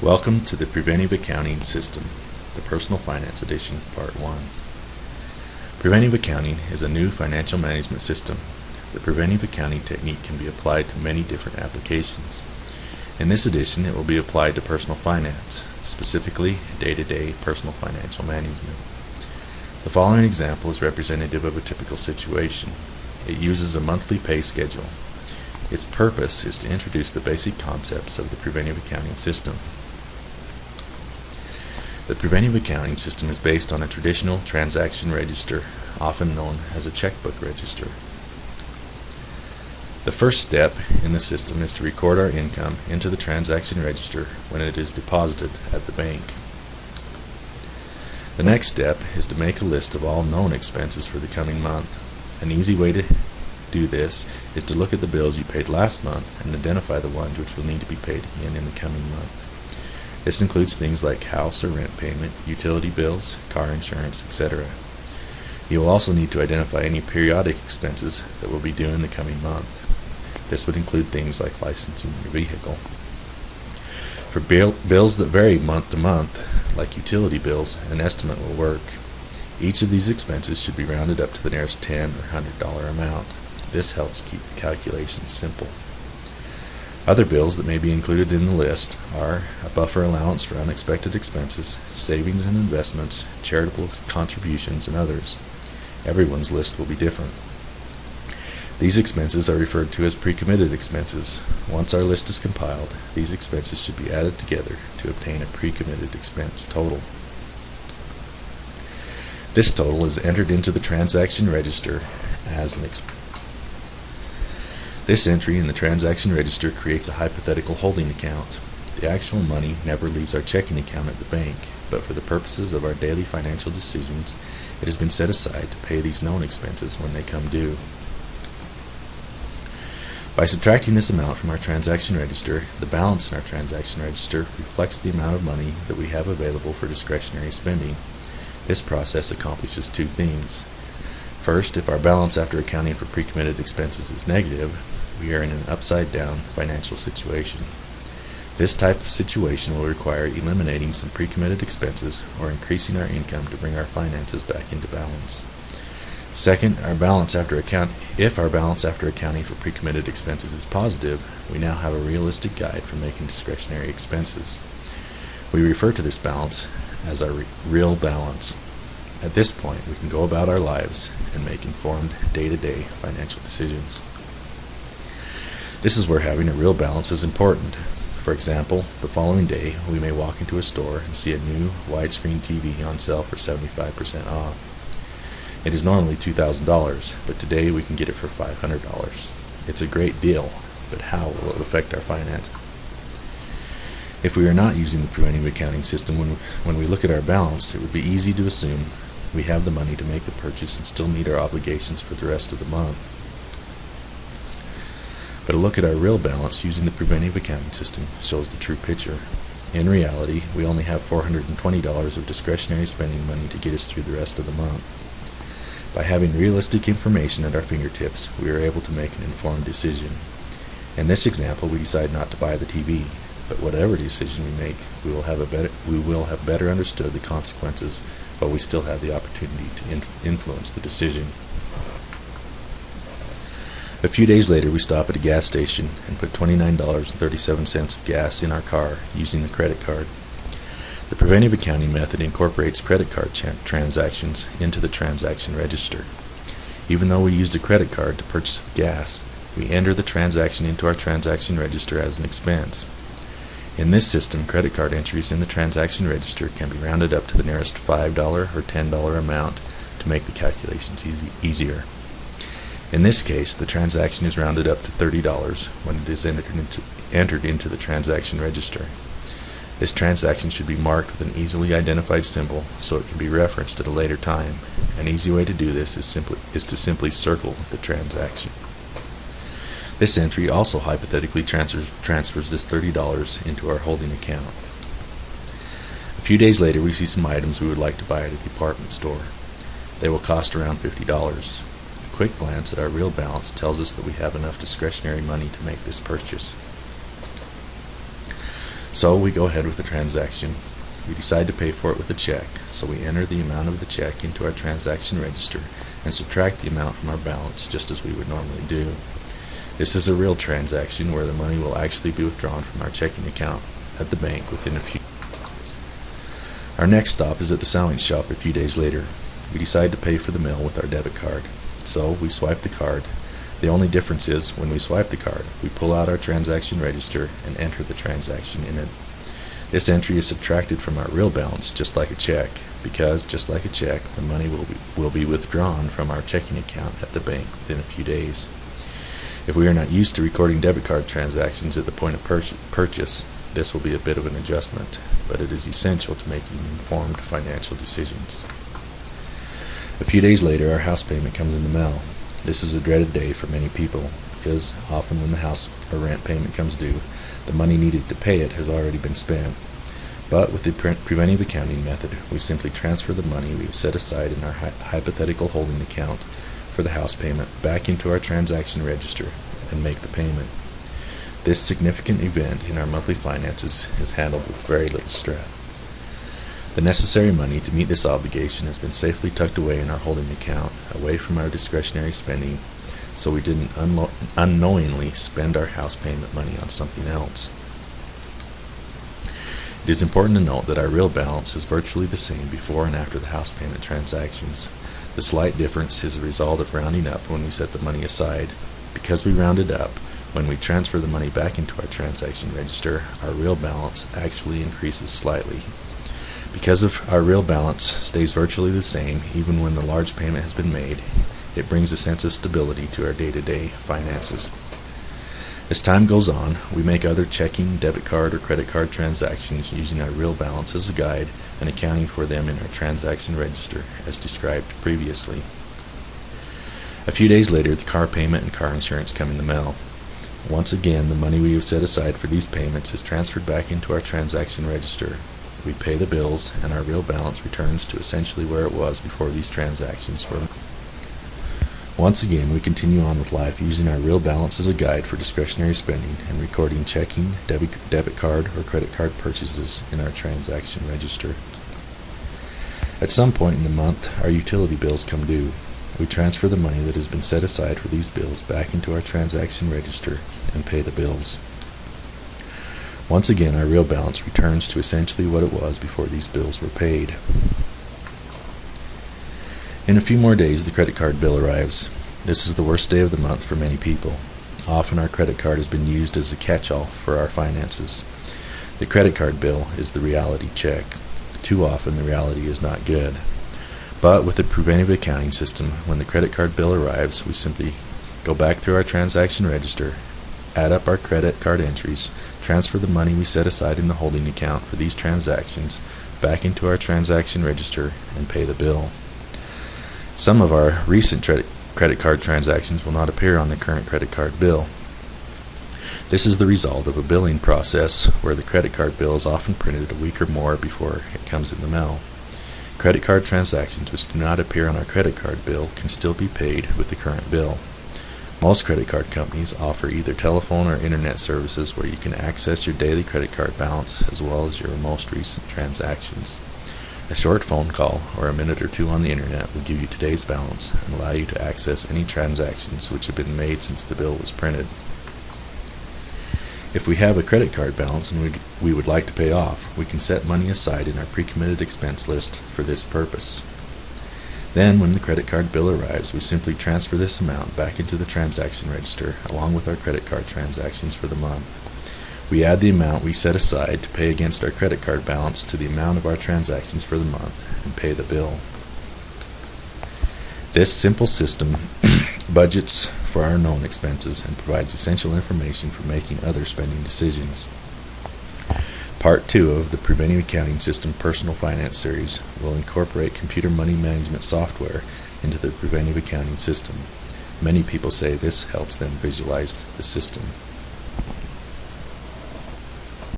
Welcome to the Preventive Accounting System, the Personal Finance Edition, Part 1. Preventive accounting is a new financial management system. The preventive accounting technique can be applied to many different applications. In this edition, it will be applied to personal finance, specifically day-to-day personal financial management. The following example is representative of a typical situation. It uses a monthly pay schedule. Its purpose is to introduce the basic concepts of the preventive accounting system. The preventive accounting system is based on a traditional transaction register, often known as a checkbook register. The first step in the system is to record our income into the transaction register when it is deposited at the bank. The next step is to make a list of all known expenses for the coming month. An easy way to do this is to look at the bills you paid last month and identify the ones which will need to be paid in the coming month. This includes things like house or rent payment, utility bills, car insurance, etc. You will also need to identify any periodic expenses that will be due in the coming month. This would include things like licensing your vehicle. For bills that vary month to month, like utility bills, an estimate will work. Each of these expenses should be rounded up to the nearest $10 or $100 amount. This helps keep the calculations simple. Other bills that may be included in the list are a buffer allowance for unexpected expenses, savings and investments, charitable contributions, and others. Everyone's list will be different. These expenses are referred to as pre-committed expenses. Once our list is compiled, these expenses should be added together to obtain a pre-committed expense total. This total is entered into the transaction register as an expense. This entry in the transaction register creates a hypothetical holding account. The actual money never leaves our checking account at the bank, but for the purposes of our daily financial decisions, it has been set aside to pay these known expenses when they come due. By subtracting this amount from our transaction register, the balance in our transaction register reflects the amount of money that we have available for discretionary spending. This process accomplishes two things. First, if our balance after accounting for pre-committed expenses is negative, we are in an upside-down financial situation. This type of situation will require eliminating some pre-committed expenses or increasing our income to bring our finances back into balance. Second, if our balance after accounting for pre-committed expenses is positive, we now have a realistic guide for making discretionary expenses. We refer to this balance as our real balance. At this point, we can go about our lives and make informed day-to-day financial decisions. This is where having a real balance is important. For example, the following day, we may walk into a store and see a new widescreen TV on sale for 75% off. It is normally $2,000, but today we can get it for $500. It's a great deal, but how will it affect our finances? If we are not using the preventive accounting system when we look at our balance, it would be easy to assume we have the money to make the purchase and still meet our obligations for the rest of the month. But a look at our real balance using the preventive accounting system shows the true picture. In reality, we only have $420 of discretionary spending money to get us through the rest of the month. By having realistic information at our fingertips, we are able to make an informed decision. In this example, we decide not to buy the TV, but whatever decision we make, we will have better understood the consequences, but we still have the opportunity to influence the decision. A few days later, we stop at a gas station and put $29.37 of gas in our car using the credit card. The preventive accounting method incorporates credit card transactions into the transaction register. Even though we used a credit card to purchase the gas, we enter the transaction into our transaction register as an expense. In this system, credit card entries in the transaction register can be rounded up to the nearest $5 or $10 amount to make the calculations easier. In this case, the transaction is rounded up to $30 when it is entered into the transaction register. This transaction should be marked with an easily identified symbol so it can be referenced at a later time. An easy way to do this is to simply circle the transaction. This entry also hypothetically transfers this $30 into our holding account. A few days later, we see some items we would like to buy at a department store. They will cost around $50. A quick glance at our real balance tells us that we have enough discretionary money to make this purchase. So we go ahead with the transaction. We decide to pay for it with a check, so we enter the amount of the check into our transaction register and subtract the amount from our balance just as we would normally do. This is a real transaction where the money will actually be withdrawn from our checking account at the bank within a few. Our next stop is at the sandwich shop a few days later. We decide to pay for the meal with our debit card, so we swipe the card. The only difference is, when we swipe the card, we pull out our transaction register and enter the transaction in it. This entry is subtracted from our real balance just like a check, because, just like a check, the money will be withdrawn from our checking account at the bank within a few days. If we are not used to recording debit card transactions at the point of purchase, this will be a bit of an adjustment, but it is essential to making informed financial decisions. A few days later, our house payment comes in the mail. This is a dreaded day for many people, because often when the house or rent payment comes due, the money needed to pay it has already been spent. But with the preventive accounting method, we simply transfer the money we've set aside in our hypothetical holding account for the house payment back into our transaction register and make the payment. This significant event in our monthly finances is handled with very little stress. The necessary money to meet this obligation has been safely tucked away in our holding account, away from our discretionary spending, so we didn't unknowingly spend our house payment money on something else. It is important to note that our real balance is virtually the same before and after the house payment transactions. The slight difference is a result of rounding up when we set the money aside. Because we rounded up, when we transfer the money back into our transaction register, our real balance actually increases slightly. Because of our real balance stays virtually the same even when the large payment has been made, it brings a sense of stability to our day-to-day finances. As time goes on, we make other checking, debit card, or credit card transactions using our real balance as a guide and accounting for them in our transaction register, as described previously. A few days later, the car payment and car insurance come in the mail. Once again, the money we have set aside for these payments is transferred back into our transaction register. We pay the bills, and our real balance returns to essentially where it was before these transactions were. Once again, we continue on with life using our real balance as a guide for discretionary spending and recording checking, debit card, or credit card purchases in our transaction register. At some point in the month, our utility bills come due. We transfer the money that has been set aside for these bills back into our transaction register and pay the bills. Once again, our real balance returns to essentially what it was before these bills were paid. In a few more days, the credit card bill arrives. This is the worst day of the month for many people. Often our credit card has been used as a catch-all for our finances. The credit card bill is the reality check. Too often the reality is not good. But with the preventive accounting system, when the credit card bill arrives, we simply go back through our transaction register, add up our credit card entries, transfer the money we set aside in the holding account for these transactions back into our transaction register, and pay the bill. Some of our recent credit card transactions will not appear on the current credit card bill. This is the result of a billing process where the credit card bill is often printed a week or more before it comes in the mail. Credit card transactions which do not appear on our credit card bill can still be paid with the current bill. Most credit card companies offer either telephone or internet services where you can access your daily credit card balance as well as your most recent transactions. A short phone call or a minute or two on the internet will give you today's balance and allow you to access any transactions which have been made since the bill was printed. If we have a credit card balance and we would like to pay off, we can set money aside in our pre-committed expense list for this purpose. Then, when the credit card bill arrives, we simply transfer this amount back into the transaction register along with our credit card transactions for the month. We add the amount we set aside to pay against our credit card balance to the amount of our transactions for the month and pay the bill. This simple system budgets for our known expenses and provides essential information for making other spending decisions. Part 2 of the Preventive Accounting System Personal Finance Series will incorporate computer money management software into the Preventive Accounting System. Many people say this helps them visualize the system.